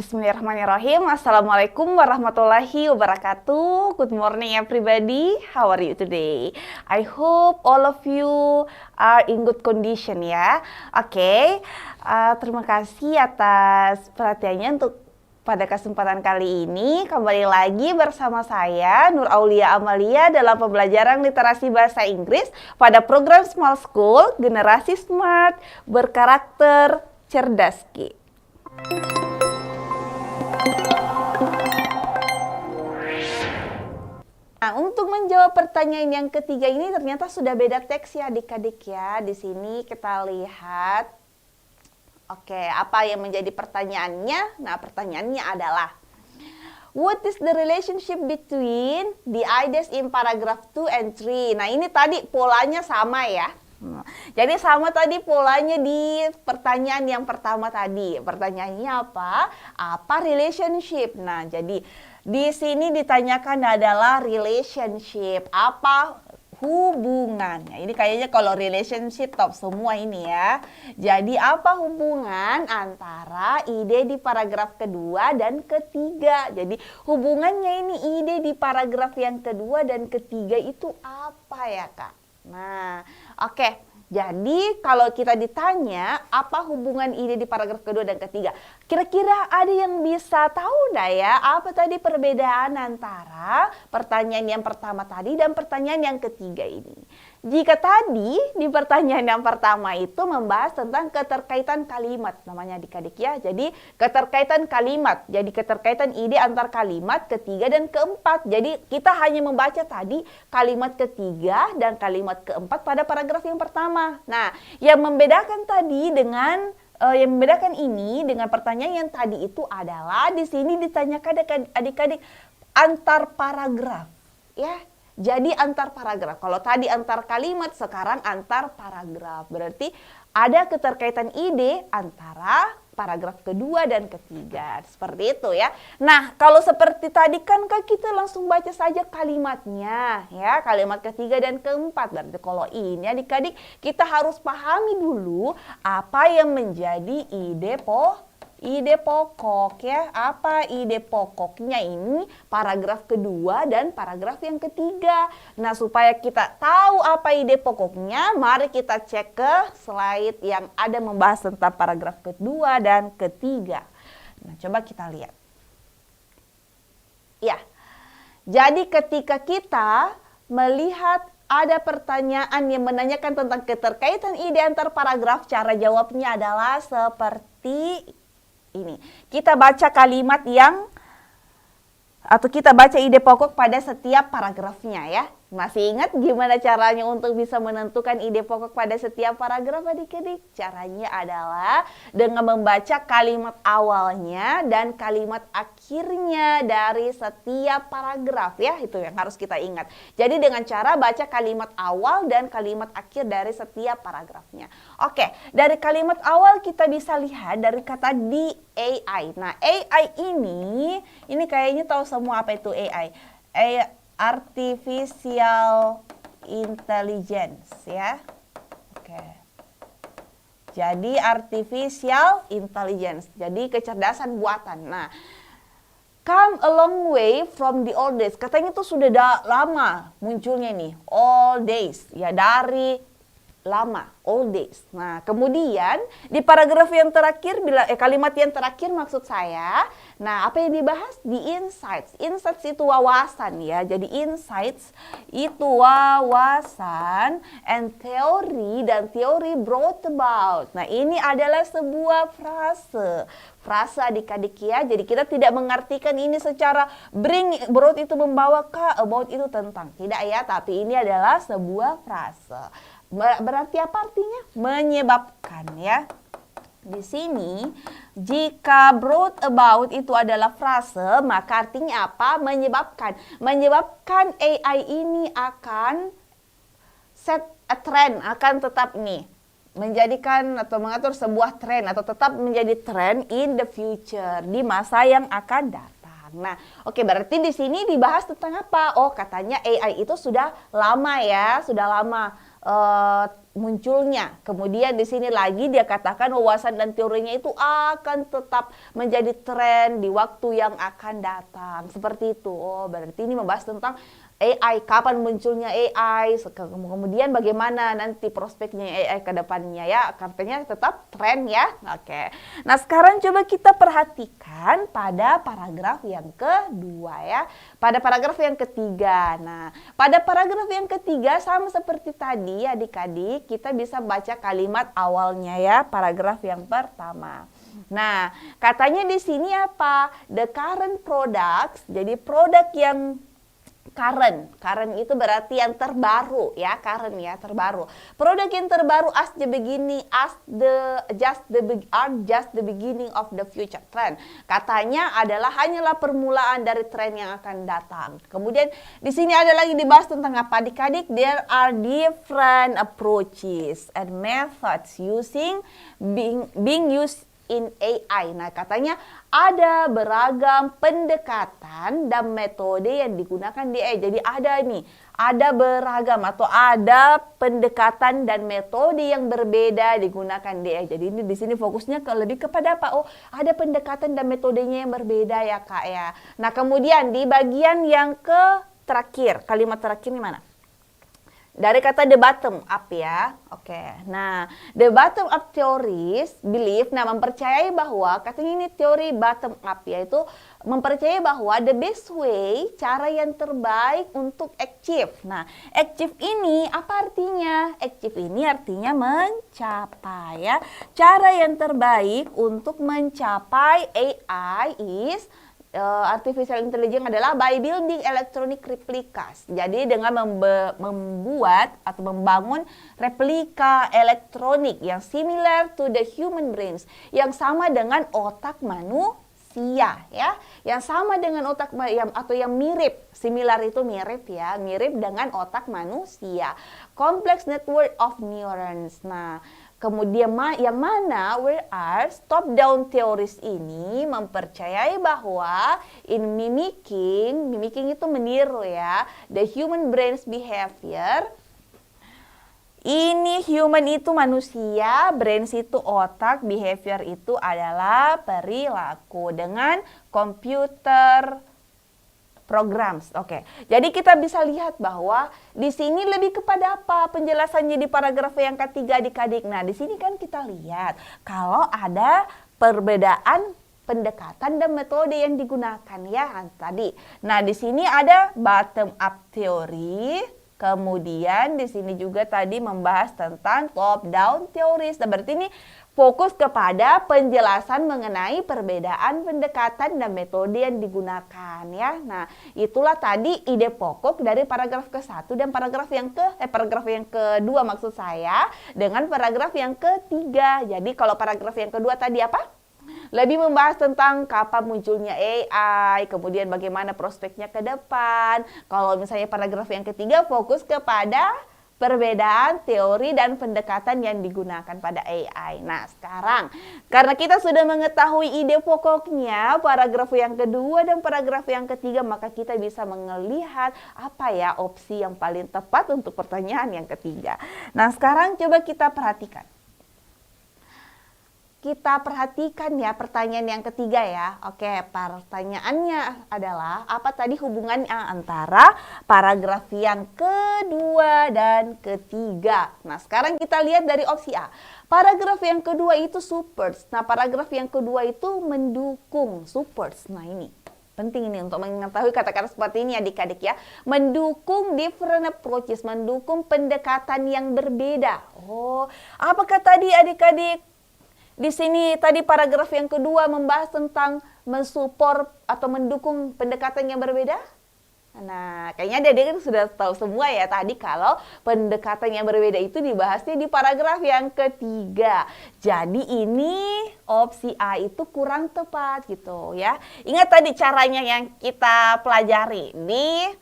Bismillahirrahmanirrahim. Assalamualaikum warahmatullahi wabarakatuh. Good morning everybody. How are you today? I hope all of you are in good condition ya. Oke, terima kasih atas perhatiannya untuk pada kesempatan kali ini. Kembali lagi bersama saya Nur Aulia Amalia dalam pembelajaran literasi bahasa Inggris pada program Small School Generasi Smart Berkarakter Cerdas Ki. Nah, untuk menjawab pertanyaan yang ketiga ini ternyata sudah beda teks ya adik-adik ya. Di sini kita lihat, oke, apa yang menjadi pertanyaannya? Nah, pertanyaannya adalah, what is the relationship between the ideas in paragraph 2 and 3? Nah, ini tadi polanya sama ya. Jadi sama tadi polanya di pertanyaan yang pertama tadi. Pertanyaannya apa? Apa relationship? Nah, jadi di sini ditanyakan adalah relationship. Apa hubungannya? Ini kayaknya kalau relationship top semua ini ya. Jadi apa hubungan antara ide di paragraf kedua dan ketiga? Jadi hubungannya ini ide di paragraf yang kedua dan ketiga itu apa ya Kak? Nah, oke. Jadi kalau kita ditanya apa hubungan ide di paragraf kedua dan ketiga, kira-kira ada yang bisa tahu enggak ya apa tadi perbedaan antara pertanyaan yang pertama tadi dan pertanyaan yang ketiga ini? Jika tadi di pertanyaan yang pertama itu membahas tentang keterkaitan kalimat, namanya adik-adik ya. Jadi keterkaitan kalimat, jadi keterkaitan ide antar kalimat ketiga dan keempat. Jadi kita hanya membaca tadi kalimat ketiga dan kalimat keempat pada paragraf yang pertama. Nah, yang membedakan tadi dengan yang membedakan ini dengan pertanyaan yang tadi itu adalah di sini ditanyakan adik-adik antar paragraf ya. Jadi antar paragraf. Kalau tadi antar kalimat, sekarang antar paragraf. Berarti ada keterkaitan ide antara paragraf kedua dan ketiga. Seperti itu ya. Nah, kalau seperti tadi kan kita langsung baca saja kalimatnya ya. Kalimat ketiga dan keempat. Berarti kalau ini adik-adik kita harus pahami dulu apa yang menjadi ide pokok ya. Apa ide pokoknya ini paragraf kedua dan paragraf yang ketiga. Nah, supaya kita tahu apa ide pokoknya, mari kita cek ke slide yang ada membahas tentang paragraf kedua dan ketiga. Nah, coba kita lihat. Ya. Jadi ketika kita melihat ada pertanyaan yang menanyakan tentang keterkaitan ide antar paragraf, cara jawabnya adalah seperti ini. Kita baca kalimat atau kita baca ide pokok pada setiap paragrafnya ya. Masih ingat gimana caranya untuk bisa menentukan ide pokok pada setiap paragraf adik-adik? Caranya adalah dengan membaca kalimat awalnya dan kalimat akhirnya dari setiap paragraf ya. Itu yang harus kita ingat. Jadi dengan cara baca kalimat awal dan kalimat akhir dari setiap paragrafnya. Oke, dari kalimat awal kita bisa lihat dari kata di AI. Nah, AI ini kayaknya tahu semua apa itu AI. Artificial Intelligence ya. Oke. Jadi artificial intelligence. Jadi kecerdasan buatan. Nah, come a long way from the old days. Katanya itu sudah lama munculnya nih. Old days. Ya dari lama, old days. Nah, kemudian di paragraf yang terakhir, kalimat yang terakhir maksud saya, nah apa yang dibahas? Di insights. Insights itu wawasan ya. Jadi insights itu wawasan, and theory dan teori brought about. Nah, ini adalah sebuah frase. Frase adik-adik ya. Jadi kita tidak mengartikan ini secara brought itu membawa ke, about itu tentang. Tidak ya, tapi ini adalah sebuah frase. Berarti apa artinya? Menyebabkan ya. Di sini jika brought about itu adalah frase, maka artinya apa? Menyebabkan. Menyebabkan AI ini akan set a trend, akan tetap nih menjadikan atau mengatur sebuah tren atau tetap menjadi tren in the future, di masa yang akan datang. Nah, oke, berarti di sini dibahas tentang apa? Oh, katanya AI itu sudah lama ya, sudah lama munculnya. Kemudian di sini lagi dia katakan wawasan dan teorinya itu akan tetap menjadi tren di waktu yang akan datang. Seperti itu. Oh, berarti ini membahas tentang AI, kapan munculnya AI, kemudian bagaimana nanti prospeknya AI ke depannya ya, katanya tetap tren ya. Oke. Nah, sekarang coba kita perhatikan pada paragraf yang kedua ya. Pada paragraf yang ketiga. Nah, pada paragraf yang ketiga sama seperti tadi adik-adik, kita bisa baca kalimat awalnya ya, paragraf yang pertama. Nah, katanya di sini apa? The current products, jadi produk yang current itu berarti yang terbaru ya, current ya, terbaru. Produk yang terbaru are just the beginning of the future trend. Katanya adalah hanyalah permulaan dari tren yang akan datang. Kemudian di sini ada lagi dibahas tentang apa adik-adik? There are different approaches and methods being used in AI. Nah, katanya ada beragam pendekatan dan metode yang digunakan di AI. Jadi ada beragam atau ada pendekatan dan metode yang berbeda digunakan di AI. Jadi ini di sini fokusnya lebih kepada apa? Oh, ada pendekatan dan metodenya yang berbeda ya, Kak ya. Nah, kemudian di bagian yang terakhir, kalimat terakhir ini mana? Dari kata the bottom up ya. Oke. Nah, the bottom up theories believe, mempercayai bahwa, katanya ini teori bottom up, yaitu mempercayai bahwa the best way, cara yang terbaik untuk achieve. Nah, achieve ini apa artinya? Achieve ini artinya mencapai ya. Cara yang terbaik untuk mencapai AI is artificial intelligence adalah by building electronic replicas. Jadi dengan membuat atau membangun replika elektronik yang similar to the human brains, yang sama dengan otak manusia ya, yang sama dengan otak atau yang mirip, similar itu mirip ya, mirip dengan otak manusia. Complex network of neurons. Nah, kemudian yang mana whereas top-down theories ini mempercayai bahwa in mimicking itu meniru ya, the human brain's behavior. Ini human itu manusia, brains itu otak, behavior itu adalah perilaku dengan computer programs. Oke. Jadi kita bisa lihat bahwa di sini lebih kepada apa penjelasannya di paragraf yang ketiga adik-adik. Nah, di sini kan kita lihat kalau ada perbedaan pendekatan dan metode yang digunakan ya tadi. Nah, di sini ada bottom up theory. Kemudian di sini juga tadi membahas tentang top down theories. Nah, berarti ini fokus kepada penjelasan mengenai perbedaan pendekatan dan metode yang digunakan ya. Nah, itulah tadi ide pokok dari paragraf ke-1 dan paragraf yang kedua maksud saya dengan paragraf yang ketiga. Jadi kalau paragraf yang kedua tadi apa? Lebih membahas tentang kapan munculnya AI, kemudian bagaimana prospeknya ke depan. Kalau misalnya paragraf yang ketiga fokus kepada perbedaan teori dan pendekatan yang digunakan pada AI. Nah, sekarang karena kita sudah mengetahui ide pokoknya paragraf yang kedua dan paragraf yang ketiga, maka kita bisa melihat apa ya opsi yang paling tepat untuk pertanyaan yang ketiga. Nah, sekarang coba kita perhatikan. Kita perhatikan ya pertanyaan yang ketiga ya. Oke, pertanyaannya adalah apa tadi hubungannya antara paragraf yang kedua dan ketiga. Nah, sekarang kita lihat dari opsi A. Paragraf yang kedua itu supports. Nah, paragraf yang kedua itu mendukung, supports. Nah, ini penting ini untuk mengetahui kata-kata seperti ini adik-adik ya. Mendukung different approaches, mendukung pendekatan yang berbeda. Oh, apakah tadi adik-adik di sini tadi paragraf yang kedua membahas tentang mensupport atau mendukung pendekatan yang berbeda? Nah, kayaknya adik-adik sudah tahu semua ya tadi kalau pendekatan yang berbeda itu dibahasnya di paragraf yang ketiga. Jadi ini opsi A itu kurang tepat gitu ya. Ingat tadi caranya yang kita pelajari di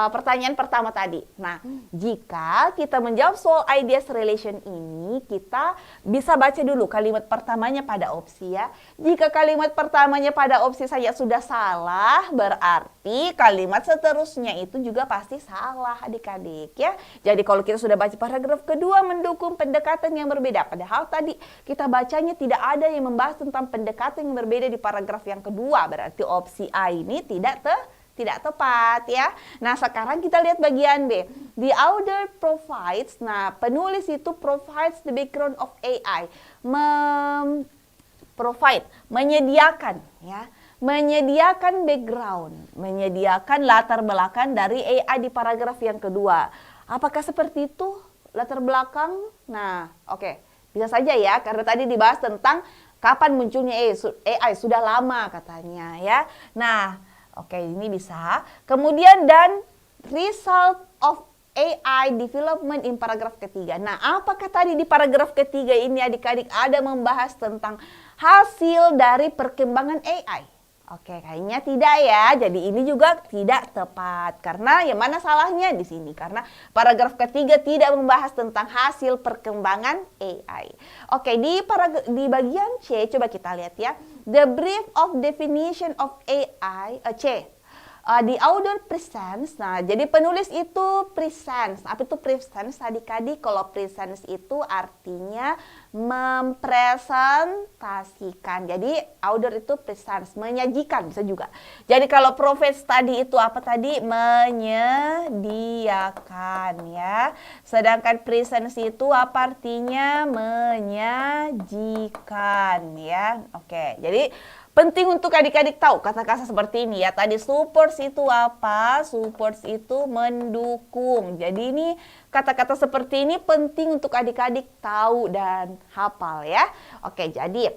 pertanyaan pertama tadi. Nah, jika kita menjawab soal ideas relation ini, kita bisa baca dulu kalimat pertamanya pada opsi ya. Jika kalimat pertamanya pada opsi saya sudah salah, berarti kalimat seterusnya itu juga pasti salah adik-adik ya. Jadi kalau kita sudah baca paragraf kedua mendukung pendekatan yang berbeda, padahal tadi kita bacanya tidak ada yang membahas tentang pendekatan yang berbeda di paragraf yang kedua, berarti opsi A ini tidak tepat ya. Nah, sekarang kita lihat bagian B. The author provides. Nah, penulis itu provides the background of AI. Menyediakan ya. Menyediakan background, menyediakan latar belakang dari AI di paragraf yang kedua. Apakah seperti itu latar belakang? Nah, oke. Bisa saja ya, karena tadi dibahas tentang kapan munculnya AI, sudah lama katanya ya. Nah, oke, ini bisa. Kemudian dan result of AI development in paragraf ketiga. Nah, apakah tadi di paragraf ketiga ini adik-adik ada membahas tentang hasil dari perkembangan AI? Oke, kayaknya tidak ya. Jadi ini juga tidak tepat. Karena yang mana salahnya di sini? Karena paragraf ketiga tidak membahas tentang hasil perkembangan AI. Oke, di bagian C coba kita lihat ya. The brief of definition of AI, C. The author presents. Nah, jadi penulis itu presents. Apa itu presents adik-adik? Kalau presents itu artinya mempresentasikan. Jadi author itu presents, menyajikan bisa juga. Jadi kalau profess tadi itu apa tadi? Menyediakan ya. Sedangkan presents itu apa artinya? Menyajikan ya. Oke, jadi penting untuk adik-adik tahu kata-kata seperti ini ya. Tadi supports itu apa? Supports itu mendukung. Jadi ini kata-kata seperti ini penting untuk adik-adik tahu dan hafal ya. Oke, jadi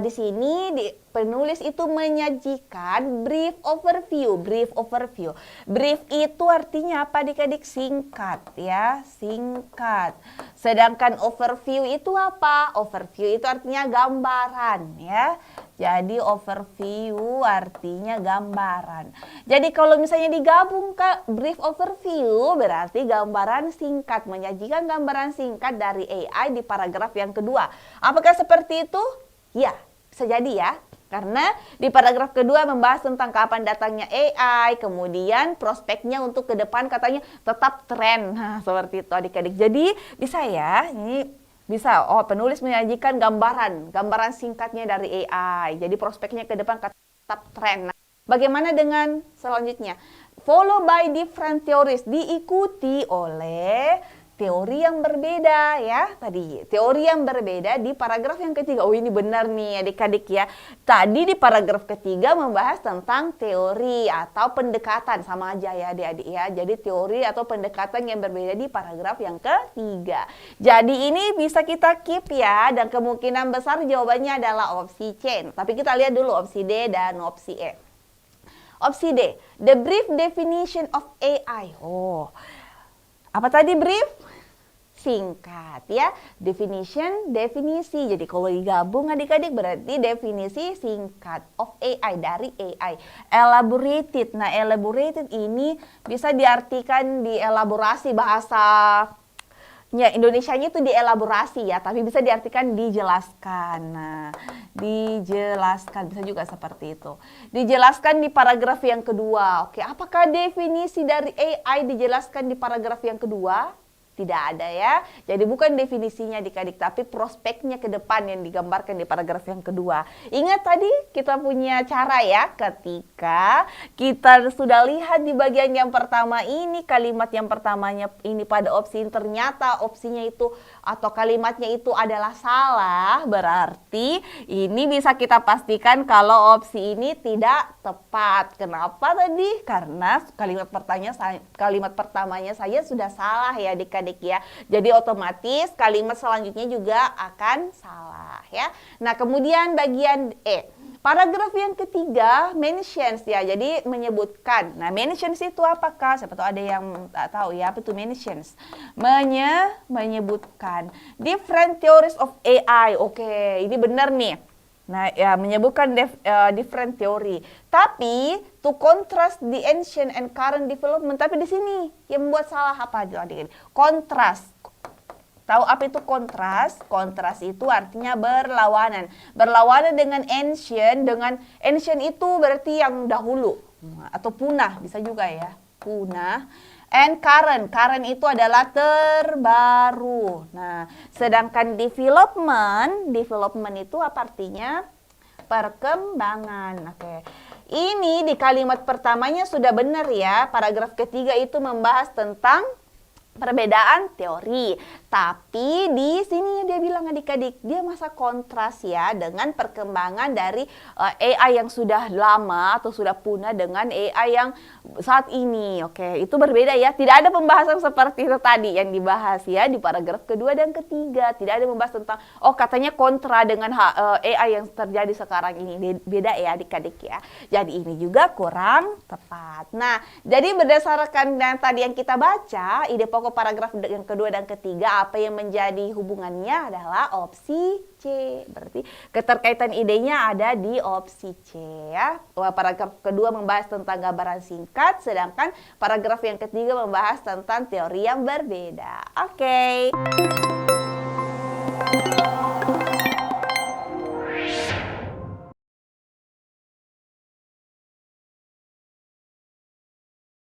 di sini penulis itu menyajikan brief overview. Brief overview. Brief itu artinya apa adik-adik? Singkat ya, singkat. Sedangkan overview itu apa? Overview itu artinya gambaran ya. Jadi overview artinya gambaran. Jadi kalau misalnya digabung ke brief overview berarti gambaran singkat, menyajikan gambaran singkat dari AI di paragraf yang kedua. Apakah seperti itu? Ya, bisa jadi ya. Karena di paragraf kedua membahas tentang kapan datangnya AI, kemudian prospeknya untuk ke depan katanya tetap tren. Nah, seperti itu adik-adik. Jadi bisa ya, ini bisa, penulis menyajikan gambaran singkatnya dari AI. Jadi prospeknya ke depan tetap tren. Nah, bagaimana dengan selanjutnya? Follow by different theories, diikuti oleh teori yang berbeda ya. Tadi teori yang berbeda di paragraf yang ketiga. Oh, ini benar nih adik-adik ya. Tadi di paragraf ketiga membahas tentang teori atau pendekatan, sama aja ya adik-adik ya. Jadi teori atau pendekatan yang berbeda di paragraf yang ketiga. Jadi ini bisa kita keep ya, dan kemungkinan besar jawabannya adalah opsi C. Tapi kita lihat dulu opsi D dan opsi E. Opsi D, the brief definition of AI. Oh, apa tadi brief? Singkat ya. Definition, definisi. Jadi kalau digabung adik-adik berarti definisi singkat of AI, dari AI. Elaborated. Nah, elaborated ini bisa diartikan dielaborasi, bahasa ya Indonesianya itu dielaborasi ya, tapi bisa diartikan dijelaskan. Nah, dijelaskan bisa juga seperti itu. Dijelaskan di paragraf yang kedua. Oke, apakah definisi dari AI dijelaskan di paragraf yang kedua? Tidak ada ya. Jadi bukan definisinya adik-adik, tapi prospeknya ke depan yang digambarkan di paragraf yang kedua. Ingat tadi kita punya cara ya, ketika kita sudah lihat di bagian yang pertama ini, kalimat yang pertamanya ini pada opsi, ternyata opsinya itu atau kalimatnya itu adalah salah, berarti ini bisa kita pastikan kalau opsi ini tidak tepat. Kenapa tadi? Karena kalimat pertamanya saya sudah salah ya adik-adik ya. Jadi otomatis kalimat selanjutnya juga akan salah ya. Nah, kemudian bagian E. Paragraf yang ketiga mentions ya. Jadi menyebutkan. Nah, mentions itu apakah? Siapa tahu ada yang tak tahu ya, apa itu mentions. Menyebutkan different theories of AI. Oke, ini benar nih. Nah, ya menyebutkan different theory. Tapi to contrast the ancient and current development. Tapi di sini yang membuat salah apa adik-adik? Kontras. Tahu apa itu kontras? Kontras itu artinya berlawanan. Berlawanan dengan ancient itu berarti yang dahulu atau punah bisa juga ya. Punah. And current itu adalah terbaru. Nah, sedangkan development itu apa artinya? Perkembangan. Oke. Ini di kalimat pertamanya sudah benar ya. Paragraf ketiga itu membahas tentang perbedaan teori. Tapi di sini dia bilang adik-adik, dia masa kontras ya dengan perkembangan dari AI yang sudah lama atau sudah punah dengan AI yang saat ini. Oke, itu berbeda ya. Tidak ada pembahasan seperti itu tadi yang dibahas ya di paragraf kedua dan ketiga. Tidak ada membahas tentang katanya kontra dengan AI yang terjadi sekarang ini. Beda ya adik-adik ya. Jadi ini juga kurang tepat. Nah, jadi berdasarkan yang tadi yang kita baca, ide pokok paragraf yang kedua dan ketiga, apa yang menjadi hubungannya adalah opsi C. Berarti keterkaitan idenya ada di opsi C ya. Paragraf kedua membahas tentang gambaran singkat, sedangkan paragraf yang ketiga membahas tentang teori yang berbeda. Oke.